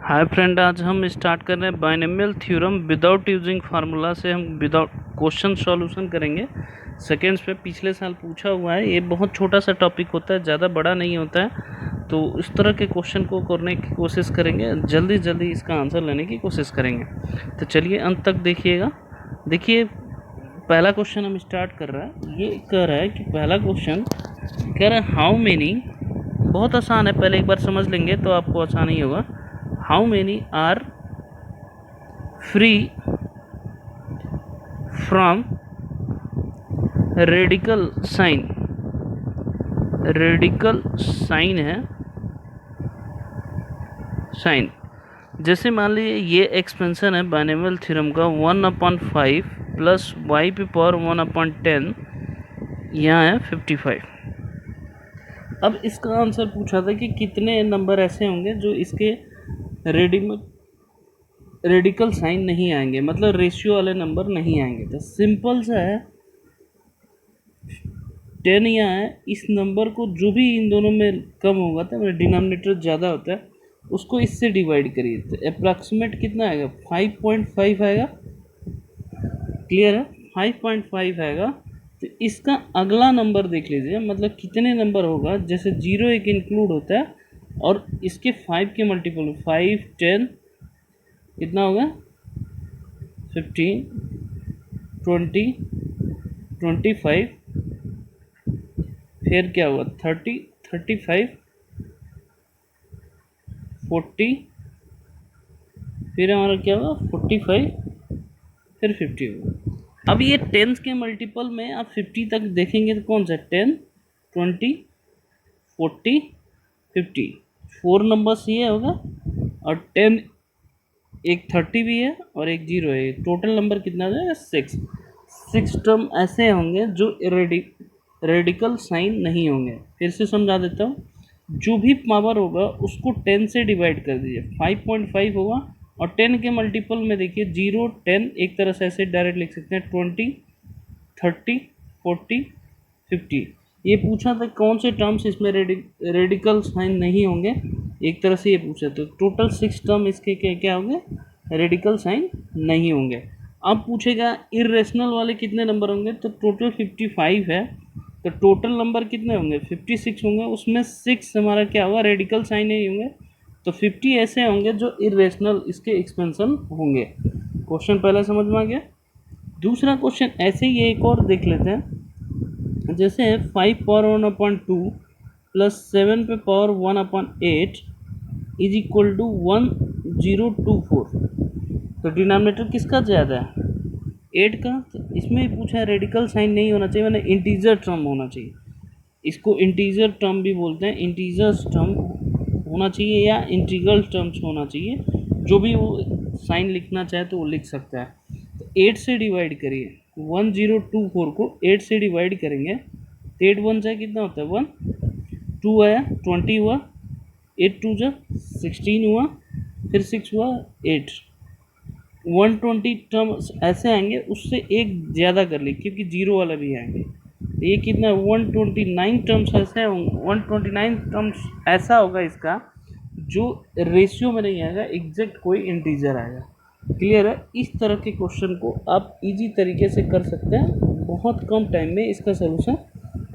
Hi friend, आज हम start कर रहे हैं binomial theorem without using formula से हम विदाउट क्वेश्चन सॉल्यूशन करेंगे सेकेंड्स पे। पिछले साल पूछा हुआ है, ये बहुत छोटा सा टॉपिक होता है, ज़्यादा बड़ा नहीं होता है। तो इस तरह के क्वेश्चन को करने की कोशिश करेंगे, जल्दी जल्दी इसका आंसर लेने की कोशिश करेंगे। तो चलिए अंत तक देखिएगा। देखिए पहला क्वेश्चन हम स्टार्ट कर रहा है, ये कह रहा है कि पहला क्वेश्चन कह रहा है हाउ मेनी, बहुत आसान है, पहले एक बार समझ लेंगे तो आपको आसान ही होगा। How many are free from radical sign, radical sign है साइन। जैसे मान लीजिए ये एक्सपेंशन है बाइनोमियल थ्योरम का 1/5 प्लस वाई पे पावर 1/10, यहाँ है 55। अब इसका आंसर पूछा था कि कितने नंबर ऐसे होंगे जो इसके रेडिकल साइन नहीं आएंगे, मतलब रेशियो वाले नंबर नहीं आएंगे। तो सिंपल सा है, 10 यहाँ है, इस नंबर को जो भी इन दोनों में कम होगा तो मेरा डिनोमिनेटर ज़्यादा होता है, उसको इससे डिवाइड करिए तो अप्रॉक्सीमेट कितना आएगा, 5.5 आएगा। क्लियर है, 5.5 आएगा। तो इसका अगला नंबर देख लीजिए, मतलब कितने नंबर होगा। जैसे 0 एक इंक्लूड होता है और इसके 5 के मल्टीपल 5, 10 कितना होगा, 15, 20, 25, फिर क्या हुआ 30, 35, 40, फिर हमारा क्या हुआ 45, फिर 50 हुआ। अब ये टेंस के मल्टीपल में आप 50 तक देखेंगे तो कौन सा 10, 20, 40, 50, 4 नंबर्स ये होगा और 10, एक 30 भी है और एक 0 है। टोटल नंबर कितना हो जाएगा 6 टर्म ऐसे होंगे जो रेडिकल साइन नहीं होंगे। फिर से समझा देता हूँ, जो भी पावर होगा उसको 10 से डिवाइड कर दीजिए, 5.5 होगा और 10 के मल्टीपल में देखिए 0, 10 एक तरह से ऐसे डायरेक्ट लिख सकते हैं, 20, 30, 40, 50। ये पूछा था कौन से टर्म्स इसमें रेडिकल साइन नहीं होंगे, एक तरह से ये पूछा। तो टोटल 6 टर्म इसके क्या होंगे, रेडिकल साइन नहीं होंगे। अब पूछेगा इरेशनल वाले कितने नंबर होंगे, तो टोटल 55 है, तो टोटल नंबर कितने होंगे 56 होंगे, उसमें 6 हमारा क्या होगा, रेडिकल साइन नहीं होंगे। तो 50 ऐसे होंगे जो इरेशनल इसके एक्सपेंशन होंगे। क्वेश्चन पहला समझ में आ गया। दूसरा क्वेश्चन ऐसे ही एक और देख लेते हैं। जैसे 5 पावर 1/2 प्लस 7 पे पावर 1/8 इज इक्वल टू 1024। तो डिनोमिनेटर किसका ज़्यादा है, 8 का। तो इसमें पूछा है रेडिकल साइन नहीं होना चाहिए, मैंने इंटीजर टर्म होना चाहिए। इसको इंटीजर टर्म भी बोलते हैं, इंटीजर्स टर्म होना चाहिए या इंटीग्रल टर्म्स होना चाहिए। जो भी वो साइन लिखना चाहे तो वो लिख सकता है। तो 8 से डिवाइड करिए, 1024 को 8 से डिवाइड करेंगे तो 8 1 जाए कितना होता है 1, 2 आया 20 हुआ, 8 2 जा 16 हुआ, फिर 6 हुआ 8। 120 टर्म्स ऐसे आएंगे, उससे एक ज़्यादा कर ली क्योंकि जीरो वाला भी आएंगे। तो ये कितना 129 टर्म्स ऐसे होंगे, 129 टर्म्स ऐसा होगा इसका जो रेशियो में नहीं आएगा, एग्जैक्ट कोई इंटीजर आएगा। क्लियर है। इस तरह के क्वेश्चन को आप इजी तरीके से कर सकते हैं, बहुत कम टाइम में इसका सलूशन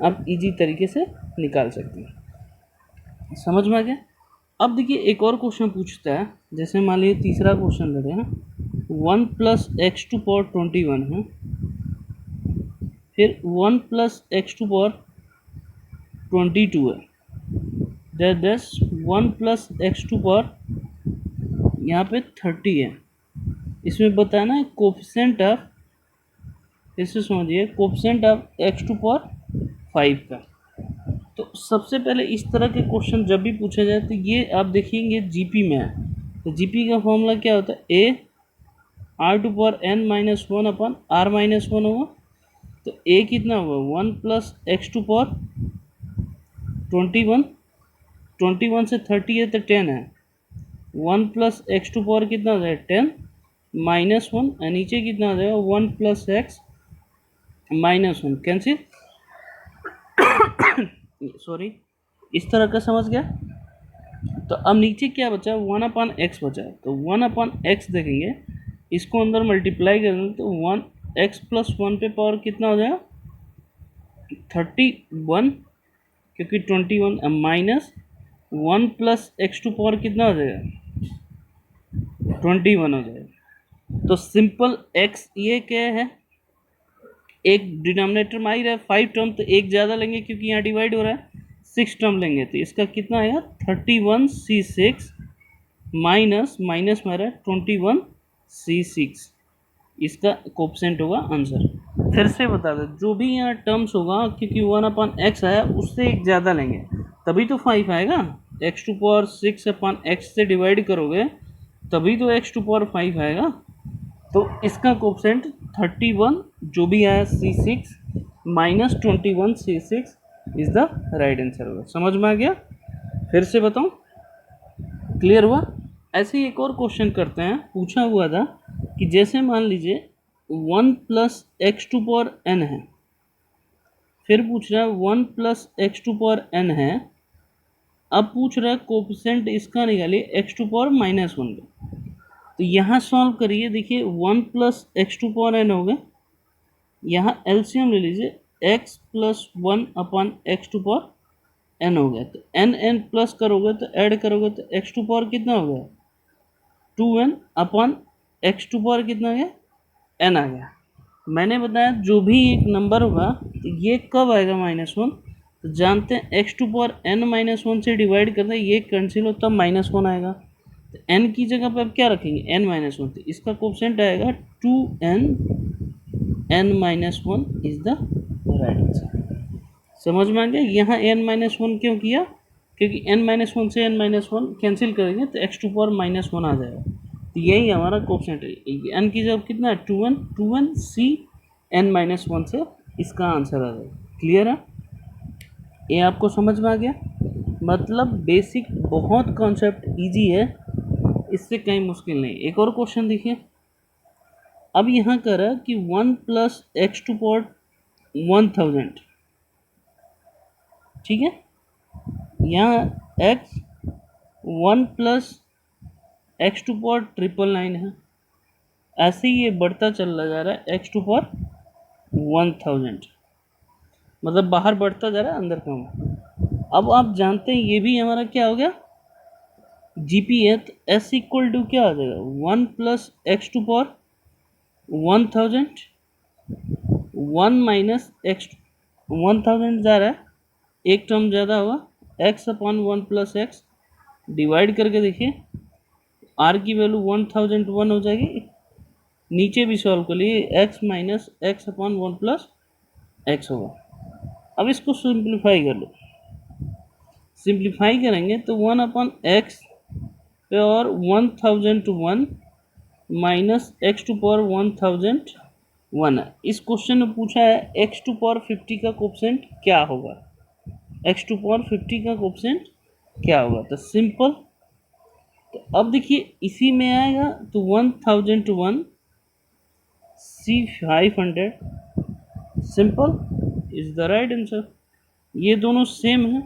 आप इजी तरीके से निकाल सकते हैं। समझ में आ गया। अब देखिए एक और क्वेश्चन पूछता है, जैसे मान लीजिए तीसरा क्वेश्चन ले रहे हैं, 1 प्लस एक्स टू पावर 21 है, फिर 1 प्लस एक्स टू पावर 22 है, दस 1 प्लस एक्स टू पावर यहाँ पे 30 है। इसमें बताना है कोफिशेंट ऑफ, इसे समझिए coefficient of x to power 5 का। तो सबसे पहले इस तरह के क्वेश्चन जब भी पूछे जाए तो ये आप देखेंगे जीपी में है। तो जीपी का फॉर्मूला क्या होता है, a r to power n minus 1 अपन आर माइनस 1 होगा। तो ए कितना होगा 1 प्लस एक्स टू पावर 21, 21 से 30 है तो 10 है, 1 प्लस एक्स टू पावर कितना हो जाएगा 10 माइनस 1, नीचे कितना हो जाएगा 1 plus x minus 1, cancel sorry. इस तरह का समझ गया। तो अब नीचे क्या बचा, 1/x बचा है, तो 1/x देखेंगे, इसको अंदर मल्टीप्लाई करेंगे तो 1x प्लस 1 पे पावर कितना हो जाएगा 31, क्योंकि 21 minus 1 plus x to power कितना हो जाएगा 21 हो जाएगा। तो सिंपल x ये क्या है, एक डिनोमिनेटर में आ ही रहा है 5 टर्म, तो एक ज़्यादा लेंगे क्योंकि यहाँ डिवाइड हो रहा है, 6 टर्म लेंगे तो इसका कितना आएगा 31c6 माइनस माइनस मेरा 21c6, इसका कोप्सेंट होगा आंसर। फिर से बता दें, जो भी यहाँ टर्म्स होगा क्योंकि 1/x आया उससे एक ज़्यादा लेंगे तभी तो 5 आएगा, x टू पावर 6/x से डिवाइड करोगे तभी तो x टू पावर 5 आएगा। तो इसका कोप्सेंट 31 जो भी आया c6 minus 21c6 is the right answer होगा। समझ में आ गया? फिर से बताऊं, क्लियर हुआ? ऐसे ही एक और क्वेश्चन करते हैं, पूछा हुआ था कि जैसे मान लीजिए 1 plus x to power n है, फिर पूछ रहा है 1 plus x to power n है, अब पूछ रहा है कोफिशिएंट इसका निकालिए एक्स टू पावर -1 का। तो यहाँ सॉल्व करिए, देखिए 1 plus x to power n हो गया, यहाँ एलसीएम ले लीजिए, x plus 1/x to power n हो गया, तो n प्लस करोगे तो ऐड करोगे तो x टू पावर कितना हो गया 2n/x टू पावर कितना आ गया n आ गया। मैंने बताया जो भी एक नंबर होगा तो ये कब आएगा -1, तो जानते हैं x टू पावर n-1 से डिवाइड करते हैं, ये कैंसिल होता है -1 आएगा, तो n की जगह पे अब क्या रखेंगे n-1, तो इसका कोफिशिएंट आएगा 2n n-1 is the right answer. समझ में आ गया? यहाँ n-1 क्यों किया, क्योंकि n-1 से n-1 कैंसिल करेंगे तो x टू पावर -1 आ जाएगा, तो यही हमारा कोफिशिएंट है। n की जगह कितना है 2n c n-1 से इसका आंसर आ जाएगा। क्लियर है? ये आपको समझ में आ गया? मतलब बेसिक बहुत कॉन्सेप्ट इजी है, इससे कहीं मुश्किल नहीं। एक और क्वेश्चन देखिए, अब यहाँ कर रहा है कि 1 प्लस एक्स टू पावर 1000, ठीक है, यहाँ x 1 plus x to power 999 है, ऐसे ही ये बढ़ता चला जा रहा है x टू पावर 1000, मतलब बाहर बढ़ता जा रहा है अंदर कम। अब आप जानते हैं ये भी हमारा क्या हो गया जीपी है, तो s इक्वल टू क्या आ जाएगा 1 plus x to power 1000 1 minus x 1000 जा रहा है, एक टर्म ज़्यादा होगा x/1 प्लस एक्स, डिवाइड करके देखिए r की वैल्यू 1001 हो जाएगी, नीचे भी सॉल्व कर लिए x minus x/1 plus x होगा। अब इसको सिंप्लीफाई कर लो, सिंप्लीफाई करेंगे तो 1/x पे और 1001 माइनस एक्स टू पावर 1001 है। इस क्वेश्चन में पूछा है x टू पावर 50 का कोफिशिएंट क्या होगा, x टू पावर 50 का कोफिशिएंट क्या होगा, तो सिंपल, तो अब देखिए इसी में आएगा तो 1001 C500 simple is the right answer. ये दोनों सेम है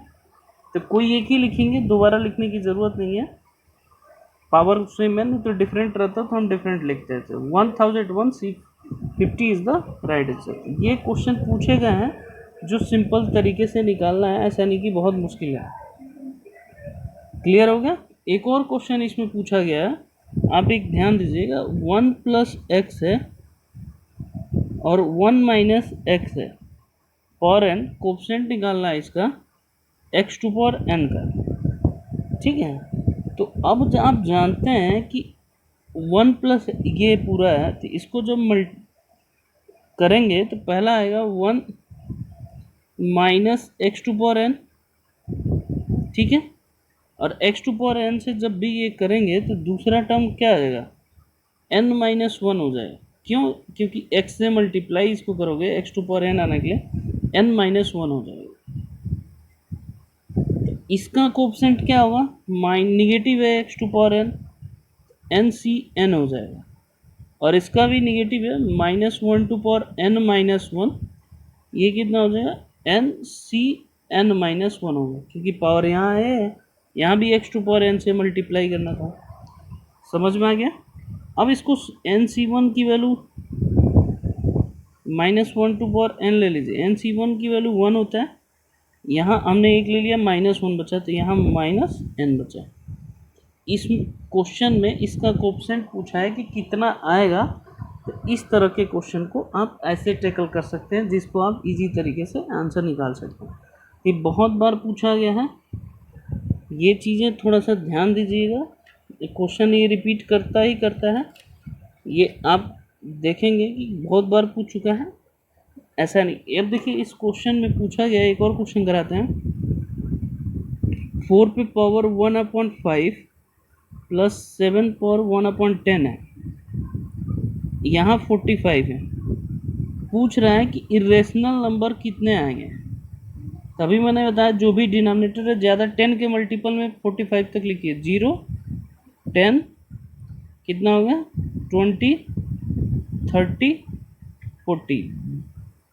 तो कोई एक ही लिखेंगे, दोबारा लिखने की ज़रूरत नहीं है, पावर सेम है, नहीं तो डिफरेंट रहता तो हम डिफरेंट लिखते थे। 1001 C50 is the right answer. ये क्वेश्चन पूछे गए हैं जो सिंपल तरीके से निकालना है, ऐसा नहीं कि बहुत मुश्किल है। क्लियर हो गया? एक और क्वेश्चन इसमें पूछा गया है, आप एक ध्यान दीजिएगा, 1 प्लस एक्स है और 1 माइनस एक्स है, पावर n, कोफिशिएंट निकालना है इसका x टू पावर n का, ठीक है। तो अब आप जानते हैं कि 1 प्लस ये पूरा है, तो इसको जब करेंगे तो पहला आएगा 1 minus x to power n, ठीक है, और x टू पावर n से जब भी ये करेंगे तो दूसरा टर्म क्या आ जाएगा n-1 हो जाएगा। क्यों? क्योंकि x से मल्टीप्लाई इसको करोगे x टू पावर n आने के लिए n-1 हो जाएगा। तो इसका कोफिशिएंट क्या होगा, निगेटिव है x to power n, n हो जाएगा, और इसका भी निगेटिव है -1 टू पावर n-1, ये कितना हो जाएगा n-1 होगा, क्योंकि पावर यहाँ है यहाँ भी एक्स टू पावर एन से मल्टीप्लाई करना था। समझ में आ गया? अब इसको एन सी वन की वैल्यू -1 टू पावर एन ले लीजिए। एन सी वन की वैल्यू 1 होता है, यहाँ हमने एक ले लिया, -1 बचा, तो यहाँ -n बचा। इस क्वेश्चन में इसका कोएफिशिएंट पूछा है कि कितना आएगा, तो इस तरह के क्वेश्चन को आप ऐसे टैकल कर सकते हैं जिसको आप इजी तरीके से आंसर निकाल सकते हैं। ये बहुत बार पूछा गया है, ये चीज़ें थोड़ा सा ध्यान दीजिएगा। क्वेश्चन ये रिपीट करता ही करता है, ये आप देखेंगे कि बहुत बार पूछ चुका है, ऐसा नहीं। अब देखिए इस क्वेश्चन में पूछा गया, एक और क्वेश्चन कराते हैं। 4 पे पावर 1/5 प्लस 7 पावर 1/10 है, यहाँ 45 है। पूछ रहा है कि इरेशनल नंबर कितने आएंगे। तभी मैंने बताया जो भी डिनोमिनेटर है ज़्यादा 10 के मल्टीपल में 45 तक लिखिए। 0 10 कितना हो गया 20 30 40।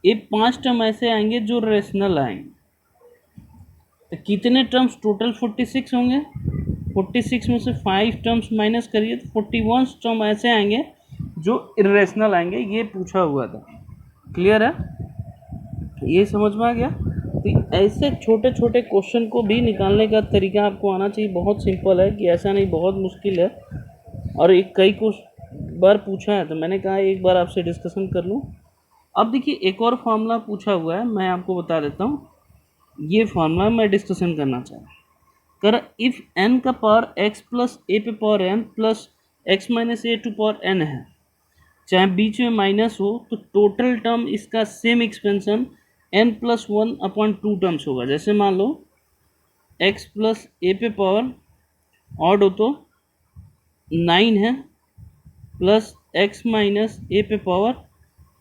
ये 5 टर्म ऐसे आएंगे जो रेशनल आएंगे। तो कितने टर्म्स टोटल 46 होंगे। 46 में से 5 टर्म्स माइनस करिए तो 41 टर्म ऐसे आएंगे जो इरेशनल आएंगे। ये पूछा हुआ था। क्लियर है? ये समझ में आ गया? तो ऐसे छोटे छोटे क्वेश्चन को भी निकालने का तरीका आपको आना चाहिए। बहुत सिंपल है, कि ऐसा नहीं बहुत मुश्किल है। और एक कई बार पूछा है, तो मैंने कहा एक बार आपसे डिस्कशन कर लूँ। अब देखिए एक और फार्मूला पूछा हुआ है, मैं आपको बता देता हूँ। ये फार्मूला मैं डिस्कशन करना चाह रहा हूँ। कर इफ़ n का पावर x प्लस ए पे power n plus x minus a to power n है, चाहे बीच में माइनस हो, तो टोटल टर्म इसका सेम एक्सपेंशन n+1/2 टर्म्स होगा। जैसे मान लो x प्लस ए पे पावर ऑड हो तो 9 है, प्लस x माइनस ए पे पावर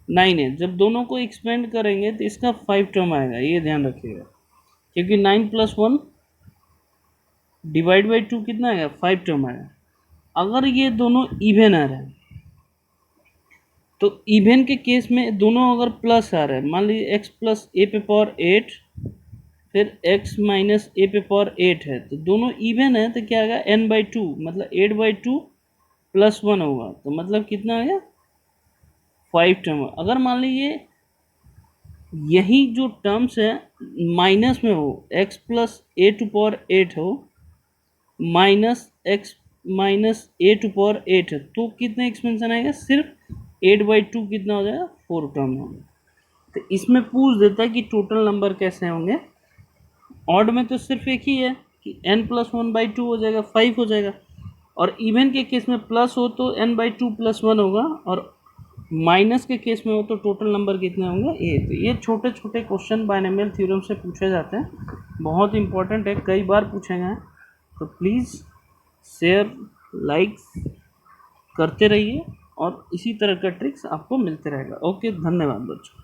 9 है। जब दोनों को एक्सपेंड करेंगे तो इसका 5 टर्म आएगा, ये ध्यान रखिएगा। क्योंकि 9+1 डिवाइड बाई 2 कितना आएगा 5 टर्म आएगा। अगर ये दोनों इवन आ रहे हैं, तो इवन के केस में दोनों अगर प्लस आ रहे हैं, मान लीजिए x प्लस ए पे पावर 8 फिर x माइनस ए पे पावर 8 है, तो दोनों इवन है, तो क्या आएगा n/2, मतलब 8/2 + 1 होगा। तो मतलब कितना आ गया 5 टर्म। अगर मान लीजिए यही जो टर्म्स है माइनस में हो, x plus a to power 8 हो minus x minus a to power 8 है, तो कितने एक्सपेंशन आएगा, सिर्फ 8/2 कितना हो जाएगा 4 टर्म होंगे। तो इसमें पूछ देता है कि टोटल नंबर कैसे होंगे। ऑड में तो सिर्फ एक ही है कि n+1/2 हो जाएगा, 5 हो जाएगा। और इवन के केस में प्लस हो तो n/2 + 1 होगा, और माइनस के केस में हो तो टोटल नंबर कितने होंगे 8। ये छोटे छोटे क्वेश्चन बाइनोमियल थ्योरम से पूछे जाते हैं, बहुत इंपॉर्टेंट है, कई बार पूछे गए हैं। तो प्लीज़ शेयर लाइक करते रहिए, और इसी तरह का ट्रिक्स आपको मिलते रहेगा। ओके, धन्यवाद बच्चों।